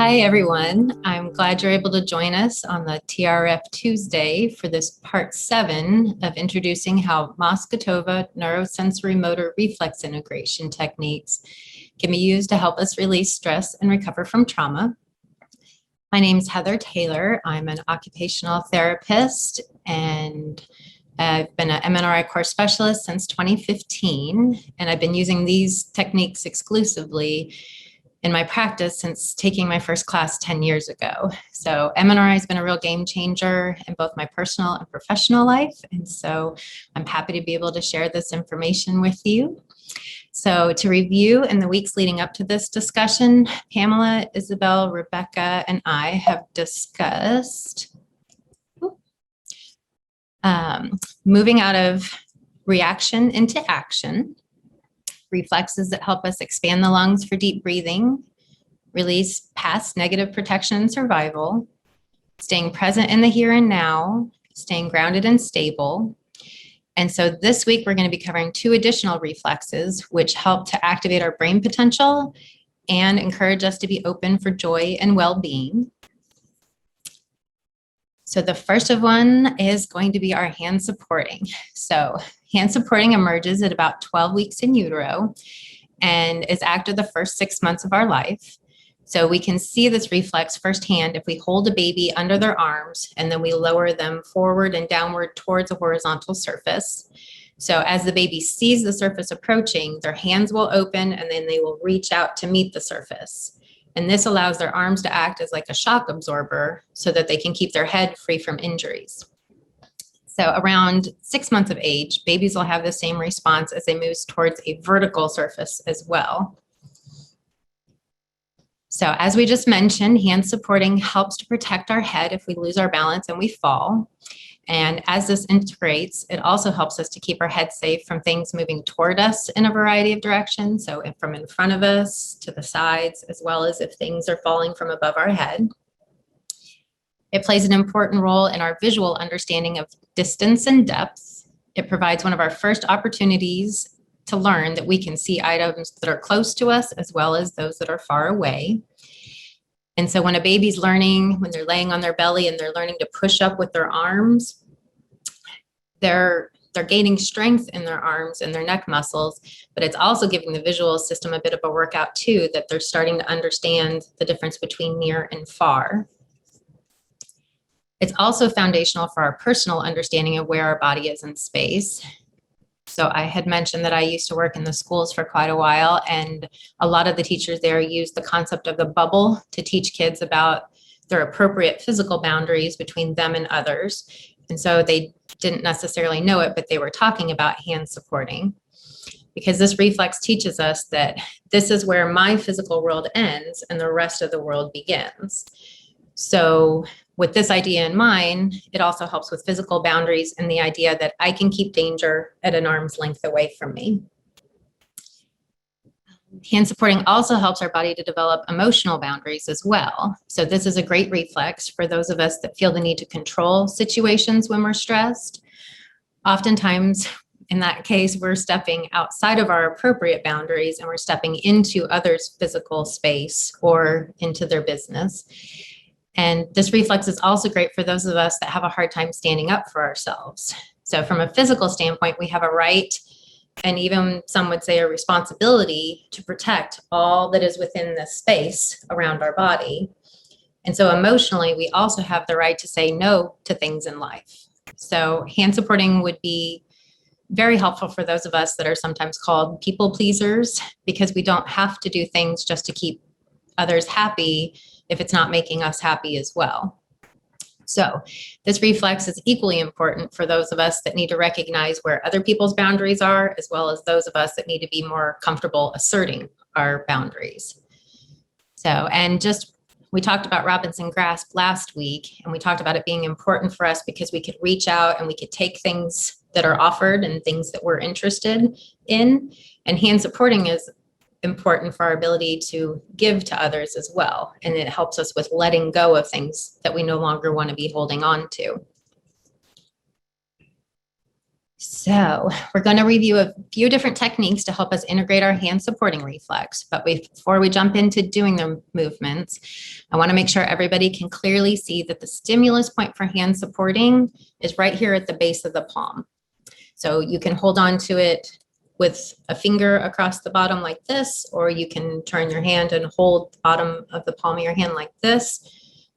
Hi, everyone. I'm glad you're able to join us on the TRF Tuesday for this part 7 of introducing how Masgutova neurosensory motor reflex integration techniques can be used to help us release stress and recover from trauma. My name is Heather Taylor. I'm an occupational therapist and I've been an MNRI core specialist since 2015, and I've been using these techniques exclusively in my practice since taking my first class 10 years ago. So MNRI has been a real game changer in both my personal and professional life. And so I'm happy to be able to share this information with you. So to review, in the weeks leading up to this discussion, Pamela, Isabel, Rebecca, and I have discussed moving out of reaction into action, reflexes that help us expand the lungs for deep breathing, release past negative protection and survival, staying present in the here and now, staying grounded and stable. And so this week, we're going to be covering 2 additional reflexes, which help to activate our brain potential and encourage us to be open for joy and well-being. So the first of one is going to be our hand supporting. So hand supporting emerges at about 12 weeks in utero and is after the first 6 months of our life. So we can see this reflex firsthand if we hold a baby under their arms and then we lower them forward and downward towards a horizontal surface. So as the baby sees the surface approaching, their hands will open and then they will reach out to meet the surface. And this allows their arms to act as like a shock absorber so that they can keep their head free from injuries. So around 6 months of age, babies will have the same response as they move towards a vertical surface as well. So as we just mentioned, hand supporting helps to protect our head if we lose our balance and we fall. And as this integrates, it also helps us to keep our head safe from things moving toward us in a variety of directions. So from in front of us to the sides, as well as if things are falling from above our head. It plays an important role in our visual understanding of distance and depth. It provides one of our first opportunities to learn that we can see items that are close to us as well as those that are far away. And so when a baby's learning, when they're laying on their belly and they're learning to push up with their arms, they're gaining strength in their arms and their neck muscles, but it's also giving the visual system a bit of a workout too, that they're starting to understand the difference between near and far. It's also foundational for our personal understanding of where our body is in space. So I had mentioned that I used to work in the schools for quite a while, and a lot of the teachers there used the concept of the bubble to teach kids about their appropriate physical boundaries between them and others. And so they didn't necessarily know it, but they were talking about hand supporting, because this reflex teaches us that this is where my physical world ends and the rest of the world begins. So with this idea in mind, it also helps with physical boundaries and the idea that I can keep danger at an arm's length away from me. Hand supporting also helps our body to develop emotional boundaries as well. So this is a great reflex for those of us that feel the need to control situations when we're stressed. Oftentimes, in that case, we're stepping outside of our appropriate boundaries and we're stepping into others' physical space or into their business. And this reflex is also great for those of us that have a hard time standing up for ourselves. So from a physical standpoint, we have a right, and even some would say a responsibility, to protect all that is within this space around our body. And so emotionally, we also have the right to say no to things in life. So hand supporting would be very helpful for those of us that are sometimes called people pleasers, because we don't have to do things just to keep others happy if it's not making us happy as well. So this reflex is equally important for those of us that need to recognize where other people's boundaries are, as well as those of us that need to be more comfortable asserting our boundaries. So, and just, we talked about Robinson grasp last week, and we talked about it being important for us because we could reach out and we could take things that are offered and things that we're interested in, and hand supporting is important for our ability to give to others as well. And it helps us with letting go of things that we no longer want to be holding on to. So we're going to review a few different techniques to help us integrate our hand supporting reflex. But before we jump into doing the movements, I want to make sure everybody can clearly see that the stimulus point for hand supporting is right here at the base of the palm. So you can hold on to it with a finger across the bottom like this, or you can turn your hand and hold the bottom of the palm of your hand like this.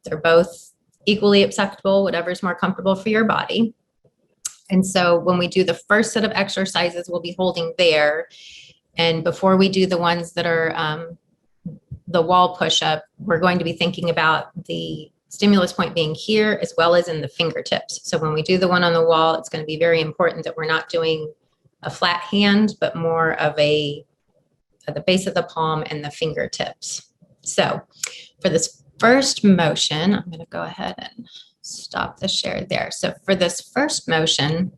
They're both equally acceptable, whatever's more comfortable for your body. And so when we do the first set of exercises, we'll be holding there. And before we do the ones that are the wall push-up, we're going to be thinking about the stimulus point being here as well as in the fingertips. So when we do the one on the wall, it's going to be very important that we're not doing a flat hand, but more of the base of the palm and the fingertips. So for this first motion, I'm going to go ahead and stop the share there. So for this first motion,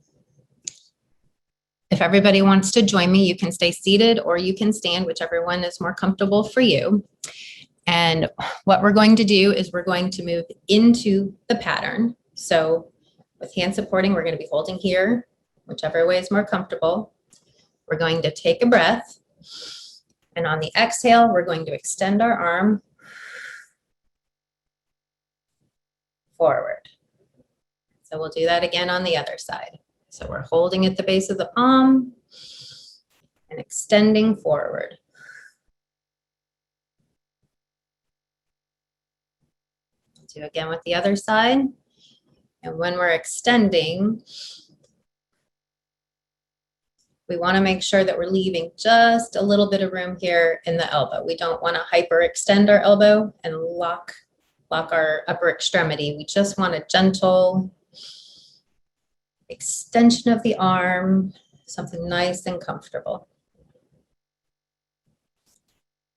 if everybody wants to join me, you can stay seated or you can stand, whichever one is more comfortable for you. And what we're going to do is we're going to move into the pattern. So with hand supporting, we're going to be holding here, whichever way is more comfortable. We're going to take a breath. And on the exhale, we're going to extend our arm forward. So we'll do that again on the other side. So we're holding at the base of the palm and extending forward. We'll do again with the other side. And when we're extending, we want to make sure that we're leaving just a little bit of room here in the elbow. We don't want to hyperextend our elbow and lock our upper extremity. We just want a gentle extension of the arm, something nice and comfortable.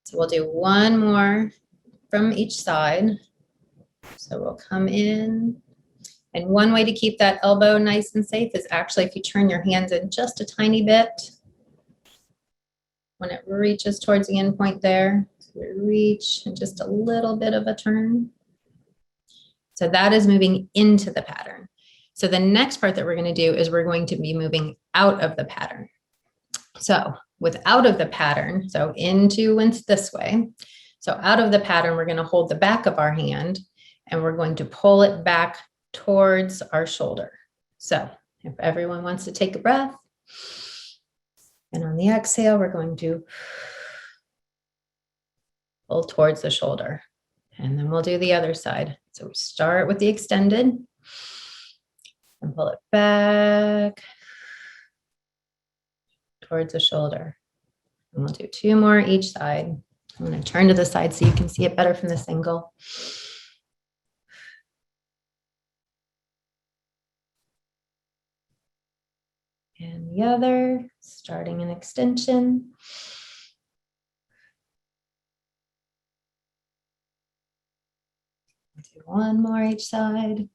So we'll do one more from each side. So we'll come in. And one way to keep that elbow nice and safe is actually if you turn your hands in just a tiny bit. When it reaches towards the end point there, so we reach and just a little bit of a turn. So that is moving into the pattern. So the next part that we're going to do is we're going to be moving out of the pattern. So with out of the pattern, so into and this way. So out of the pattern, we're going to hold the back of our hand and we're going to pull it back towards our shoulder. So if everyone wants to take a breath, and on the exhale, we're going to pull towards the shoulder. And then we'll do the other side. So we start with the extended and pull it back towards the shoulder. And we'll do two more each side. I'm going to turn to the side so you can see it better from this angle. And the other, starting an extension. Do one more each side.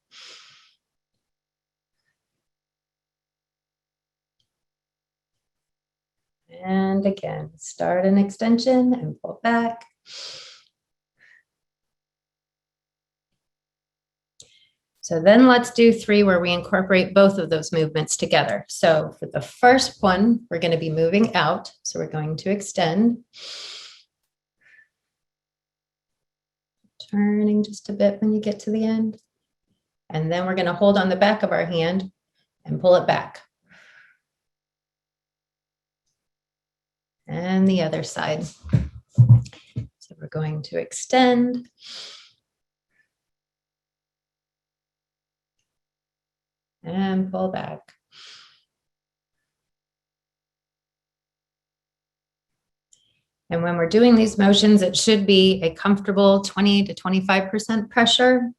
And again, start an extension and pull back. So then let's do three where we incorporate both of those movements together. So for the first one, we're going to be moving out. So we're going to extend. Turning just a bit when you get to the end. And then we're going to hold on the back of our hand and pull it back. And the other side. So we're going to extend. And pull back. And when we're doing these motions, it should be a comfortable 20 to 25% pressure.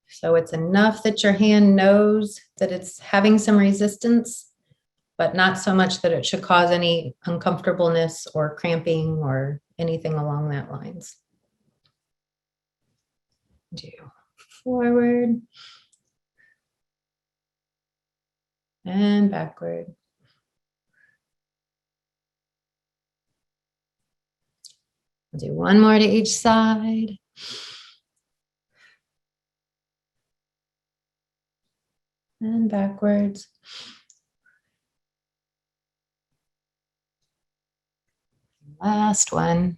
So it's enough that your hand knows that it's having some resistance, but not so much that it should cause any uncomfortableness or cramping or anything along that lines. Do forward and backward. We'll do one more to each side. and backwards. Last one.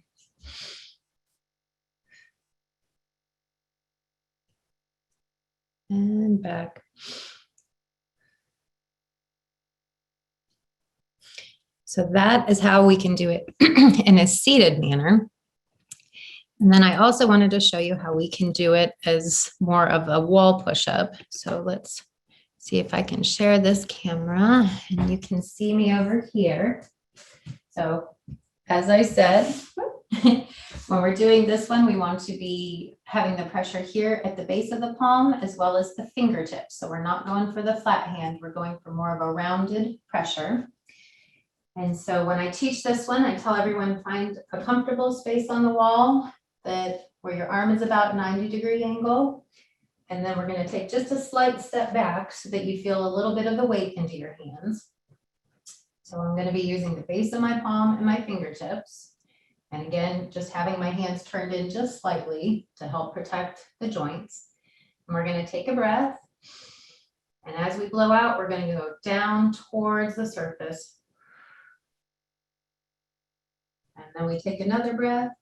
And back. So that is how we can do it in a seated manner. And then I also wanted to show you how we can do it as more of a wall push-up. So let's see if I can share this camera and you can see me over here. So as I said, when we're doing this one, we want to be having the pressure here at the base of the palm as well as the fingertips. So we're not going for the flat hand, we're going for more of a rounded pressure. And so when I teach this one, I tell everyone find a comfortable space on the wall that where your arm is about 90-degree angle. And then we're going to take just a slight step back so that you feel a little bit of the weight into your hands. So I'm going to be using the base of my palm and my fingertips. And again, just having my hands turned in just slightly to help protect the joints. And we're going to take a breath. And as we blow out, we're going to go down towards the surface. And then we take another breath.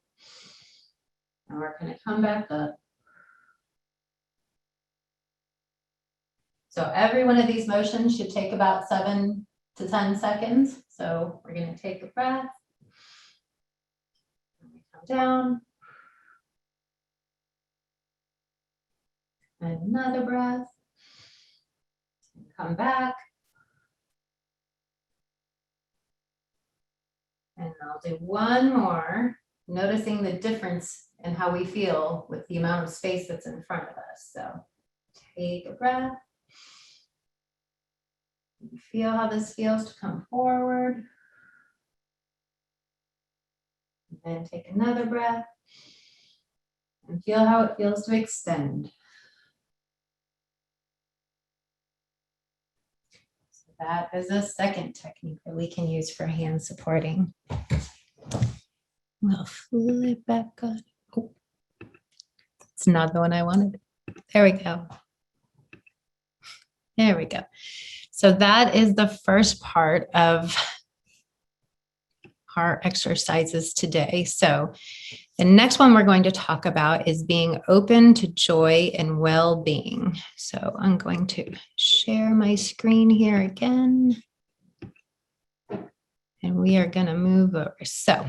And we're going to come back up. So every one of these motions should take about 7 to 10 seconds. So we're going to take a breath. Come down. And another breath. And come back. And I'll do one more, noticing the difference in how we feel with the amount of space that's in front of us. So take a breath. Feel how this feels to come forward. And then take another breath. And feel how it feels to extend. So that is a second technique that we can use for hand supporting. We'll flip back on. Oh, it's not the one I wanted. There we go. There we go. So that is the first part of our exercises today. So the next one we're going to talk about is being open to joy and well-being. So I'm going to share my screen here again. And we are going to move over. So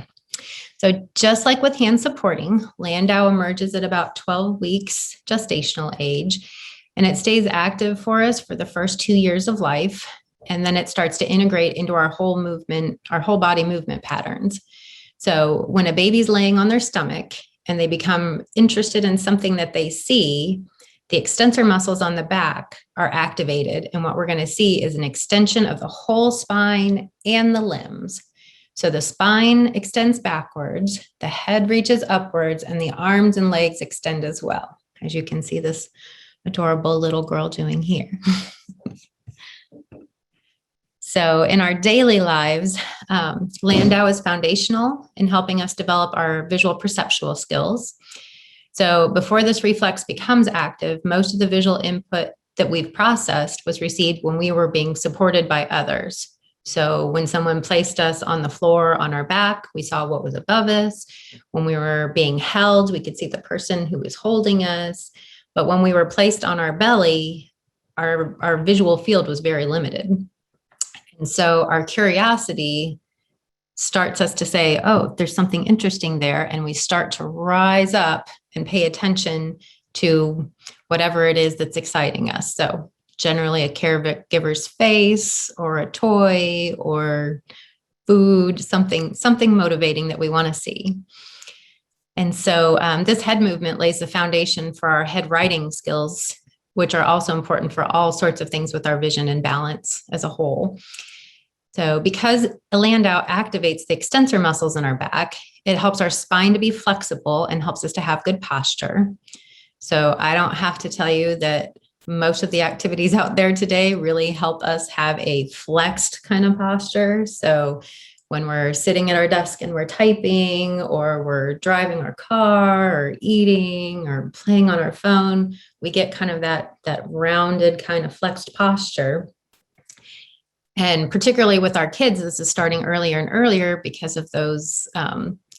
just like with hand supporting, Landau emerges at about 12 weeks gestational age. And it stays active for us for the first 2 years of life. And then it starts to integrate into our whole movement, our whole body movement patterns. So when a baby's laying on their stomach and they become interested in something that they see, the extensor muscles on the back are activated. And what we're going to see is an extension of the whole spine and the limbs. So the spine extends backwards, the head reaches upwards, and the arms and legs extend as well, as you can see this adorable little girl doing here. So in our daily lives, Landau is foundational in helping us develop our visual perceptual skills. So before this reflex becomes active, most of the visual input that we've processed was received when we were being supported by others. So when someone placed us on the floor on our back, we saw what was above us. When we were being held, we could see the person who was holding us. But when we were placed on our belly, our visual field was very limited. And so our curiosity starts us to say, oh, there's something interesting there. And we start to rise up and pay attention to whatever it is that's exciting us. So generally a caregiver's face or a toy or food, something motivating that we want to see. And so this head movement lays the foundation for our head writing skills, which are also important for all sorts of things with our vision and balance as a whole. So because Landau activates the extensor muscles in our back, it helps our spine to be flexible and helps us to have good posture. So I don't have to tell you that most of the activities out there today really help us have a flexed kind of posture. So when we're sitting at our desk and we're typing, or we're driving our car, or eating, or playing on our phone, we get kind of that rounded kind of flexed posture. And particularly with our kids, this is starting earlier and earlier because of those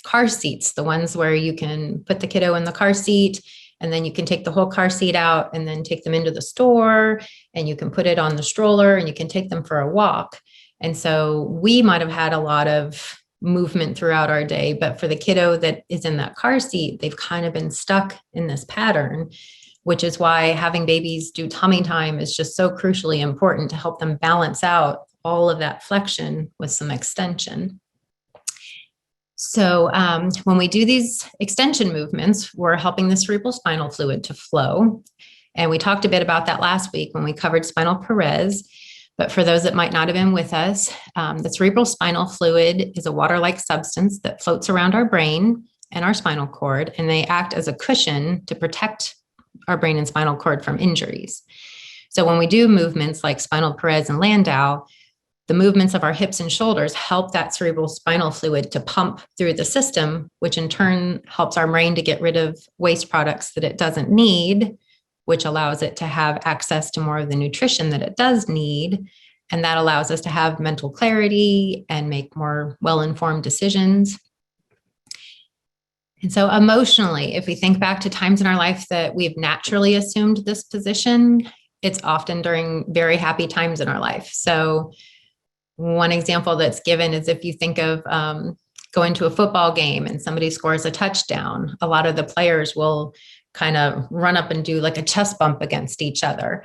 car seats, the ones where you can put the kiddo in the car seat, and then you can take the whole car seat out and then take them into the store, and you can put it on the stroller and you can take them for a walk. And so we might have had a lot of movement throughout our day, but for the kiddo that is in that car seat, they've kind of been stuck in this pattern, which is why having babies do tummy time is just so crucially important to help them balance out all of that flexion with some extension. So when we do these extension movements, we're helping the cerebral spinal fluid to flow. And we talked a bit about that last week when we covered spinal parese. But for those that might not have been with us, the cerebral spinal fluid is a water-like substance that floats around our brain and our spinal cord, and they act as a cushion to protect our brain and spinal cord from injuries. So when we do movements like spinal parese and Landau, the movements of our hips and shoulders help that cerebral spinal fluid to pump through the system, which in turn helps our brain to get rid of waste products that it doesn't need, which allows it to have access to more of the nutrition that it does need. And that allows us to have mental clarity and make more well-informed decisions. And so emotionally, if we think back to times in our life that we've naturally assumed this position, it's often during very happy times in our life. So one example that's given is if you think of going to a football game and somebody scores a touchdown, a lot of the players will kind of run up and do like a chest bump against each other.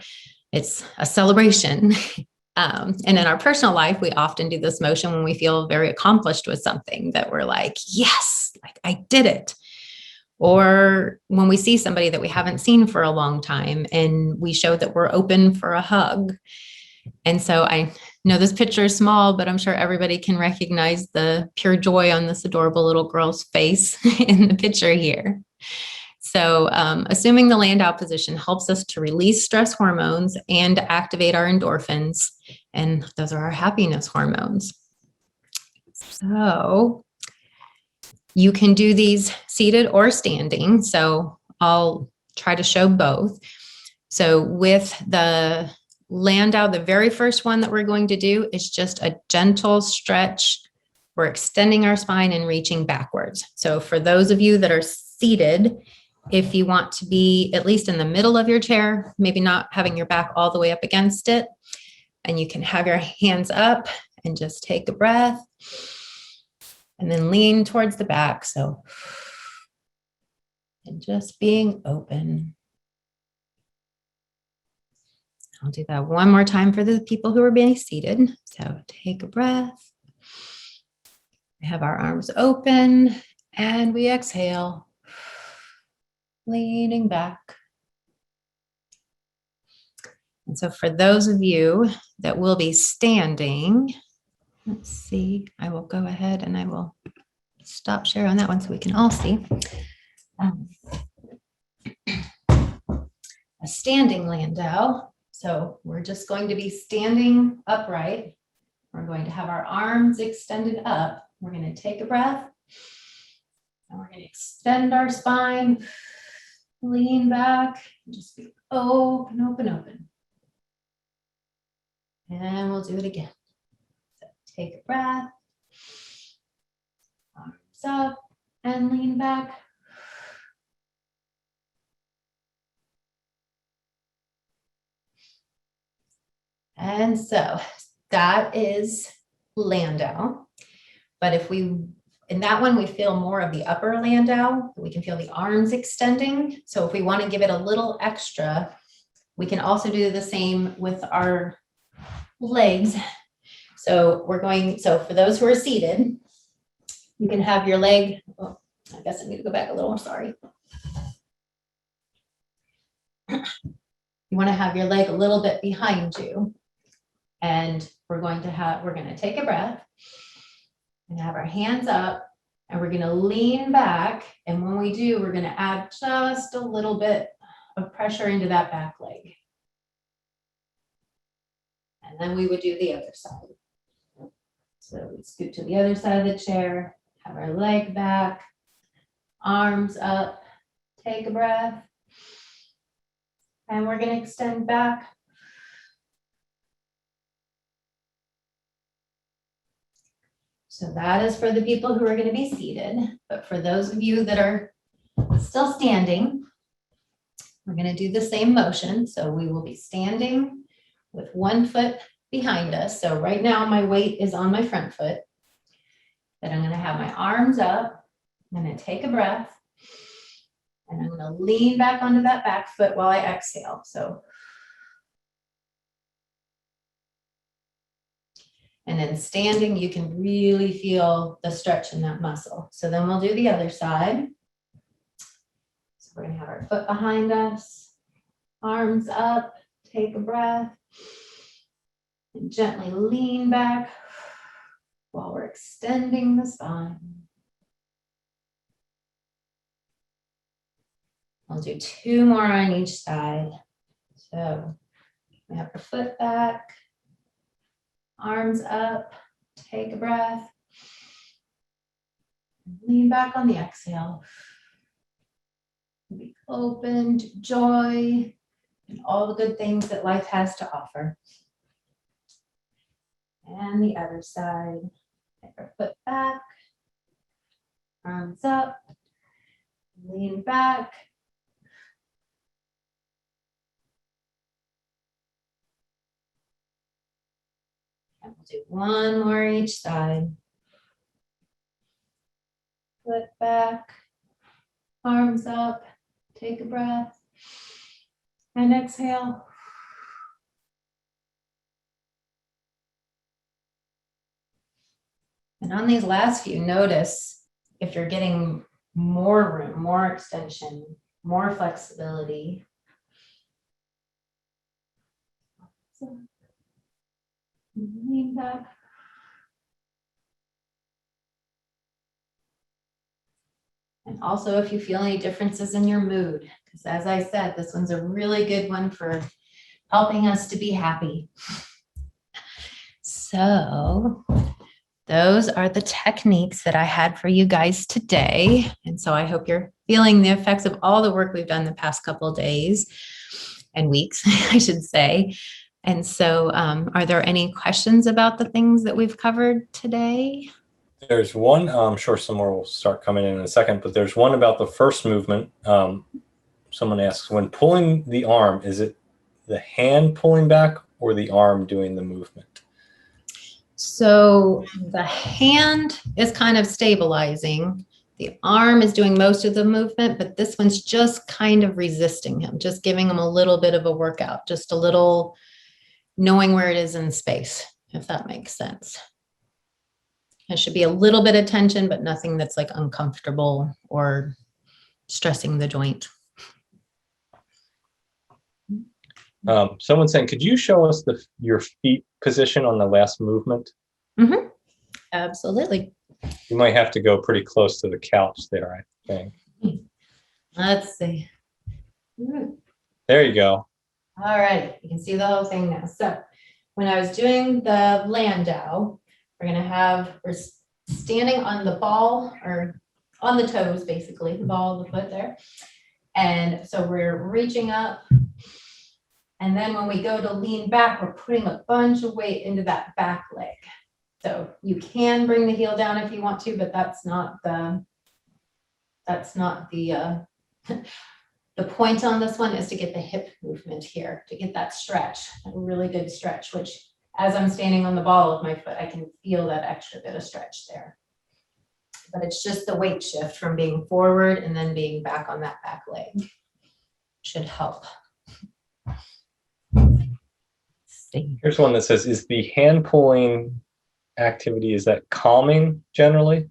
It's a celebration. And in our personal life, we often do this motion when we feel very accomplished with something, that we're like, yes, like I did it. Or when we see somebody that we haven't seen for a long time and we show that we're open for a hug. And so I know this picture is small, but I'm sure everybody can recognize the pure joy on this adorable little girl's face in the picture here. So assuming the Landau position helps us to release stress hormones and activate our endorphins, and those are our happiness hormones. So you can do these seated or standing. So I'll try to show both. So with the Landau, the very first one that we're going to do is just a gentle stretch. We're extending our spine and reaching backwards. So for those of you that are seated, if you want to be at least in the middle of your chair, maybe not having your back all the way up against it, and you can have your hands up and just take a breath and then lean towards the back. So, and just being open. I'll do that one more time for the people who are being seated. So take a breath. We have our arms open and we exhale, leaning back. And so for those of you that will be standing, let's see, I will go ahead and I will stop share on that one so we can all see. A standing Landau. So we're just going to be standing upright. We're going to have our arms extended up. We're going to take a breath. And we're going to extend our spine, lean back, just be open, open, open. And we'll do it again. So take a breath, arms up, and lean back. And so that is Landau. But if we, in that one, we feel more of the upper Landau, we can feel the arms extending. So if we want to give it a little extra, we can also do the same with our legs. So we're going, so for those who are seated, you can have your leg, oh, I guess I need to go back a little, sorry. You want to have your leg a little bit behind you. And we're going to take a breath and have our hands up, and we're going to lean back. And when we do, we're going to add just a little bit of pressure into that back leg. And then we would do the other side. So we scoot to the other side of the chair, have our leg back, arms up, take a breath. And we're going to extend back. So that is for the people who are going to be seated. But for those of you that are still standing, we're going to do the same motion. So we will be standing with one foot behind us. So right now my weight is on my front foot. Then I'm going to have my arms up. I'm going to take a breath. And I'm going to lean back onto that back foot while I exhale. So, and then standing, you can really feel the stretch in that muscle. So then we'll do the other side. So we're going to have our foot behind us, arms up, take a breath, and gently lean back while we're extending the spine. I'll do 2 more on each side. So we have our foot back, arms up, take a breath, lean back on the exhale. Be open to joy and all the good things that life has to offer. And the other side, take our foot back, arms up, lean back. And we'll do 1 more each side. Foot back, arms up, take a breath, and exhale. And on these last few, notice if you're getting more room, more extension, more flexibility. So, lean back. And also if you feel any differences in your mood, because as I said, this one's a really good one for helping us to be happy. So those are the techniques that I had for you guys today. And so I hope you're feeling the effects of all the work we've done the past couple of days and weeks, I should say. And so are there any questions about the things that we've covered today? There's one, I'm sure some more will start coming in a second, but there's one about the first movement. Someone asks, when pulling the arm, is it the hand pulling back or the arm doing the movement? So the hand is kind of stabilizing. The arm is doing most of the movement, but this one's just kind of resisting him, just giving him a little bit of a workout, just a little knowing where it is in space, if that makes sense. It should be a little bit of tension, but nothing that's like uncomfortable or stressing the joint. Someone's saying, could you show us your feet position on the last movement? Mm-hmm. Absolutely. You might have to go pretty close to the couch there, I think. Let's see. There you go. All right, you can see the whole thing now. So when I was doing the Landau, we're standing on the ball or on the toes, basically, the ball of the foot there. And so we're reaching up. And then when we go to lean back, we're putting a bunch of weight into that back leg. So you can bring the heel down if you want to, but that's not the the point on this one is to get the hip movement here, to get that stretch, a really good stretch, which as I'm standing on the ball of my foot, I can feel that extra bit of stretch there. But it's just the weight shift from being forward and then being back on that back leg should help. Here's one that says, is the hand pulling activity, is that calming generally?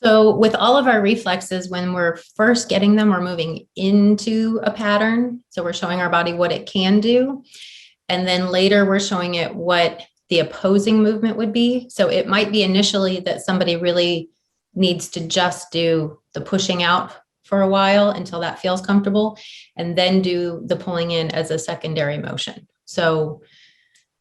So with all of our reflexes, when we're first getting them, we're moving into a pattern. So we're showing our body what it can do. And then later we're showing it what the opposing movement would be. So it might be initially that somebody really needs to just do the pushing out for a while until that feels comfortable, and then do the pulling in as a secondary motion. So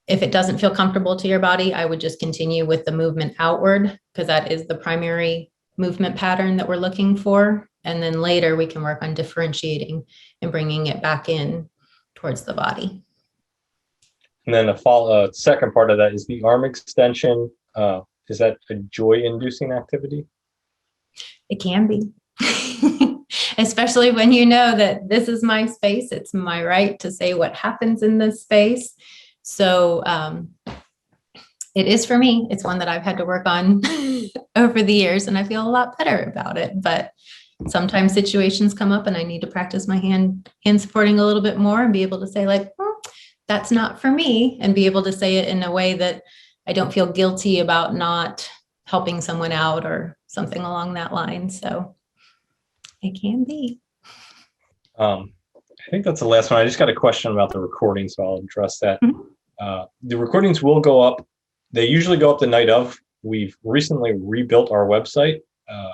If it doesn't feel comfortable to your body, I would just continue with the movement outward, because that is the primary movement pattern that we're looking for. And then later we can work on differentiating and bringing it back in towards the body. And then the second part of that is the arm extension. Is that a joy-inducing activity? It can be, especially when you know that this is my space. It's my right to say what happens in this space. So it is for me. It's one that I've had to work on over the years, and I feel a lot better about it. But sometimes situations come up and I need to practice my hand supporting a little bit more and be able to say, like, that's not for me, and be able to say it in a way that I don't feel guilty about not helping someone out or something along that line. So it can be. I think that's the last one. I just got a question about the recording, so I'll address that. Mm-hmm. The recordings will go up. They usually go up the night of. We've recently rebuilt our website,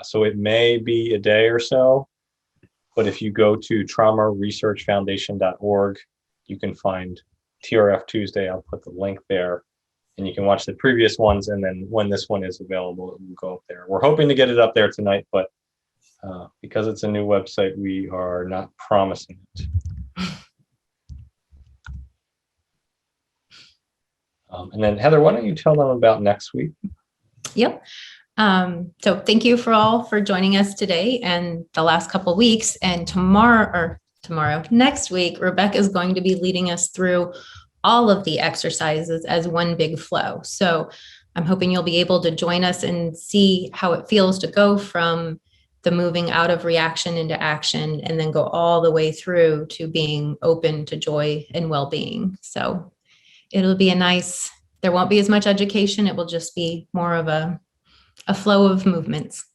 so it may be a day or so. But if you go to traumaresearchfoundation.org, you can find TRF Tuesday. I'll put the link there, and you can watch the previous ones. And then when this one is available, it will go up there. We're hoping to get it up there tonight, but because it's a new website, we are not promising it. And then Heather, why don't you tell them about next week? Yep. So thank you for joining us today and the last couple of weeks. And next week, Rebecca is going to be leading us through all of the exercises as one big flow. So I'm hoping you'll be able to join us and see how it feels to go from the moving out of reaction into action, and then go all the way through to being open to joy and well-being. So it'll be there won't be as much education. It will just be more of a flow of movements.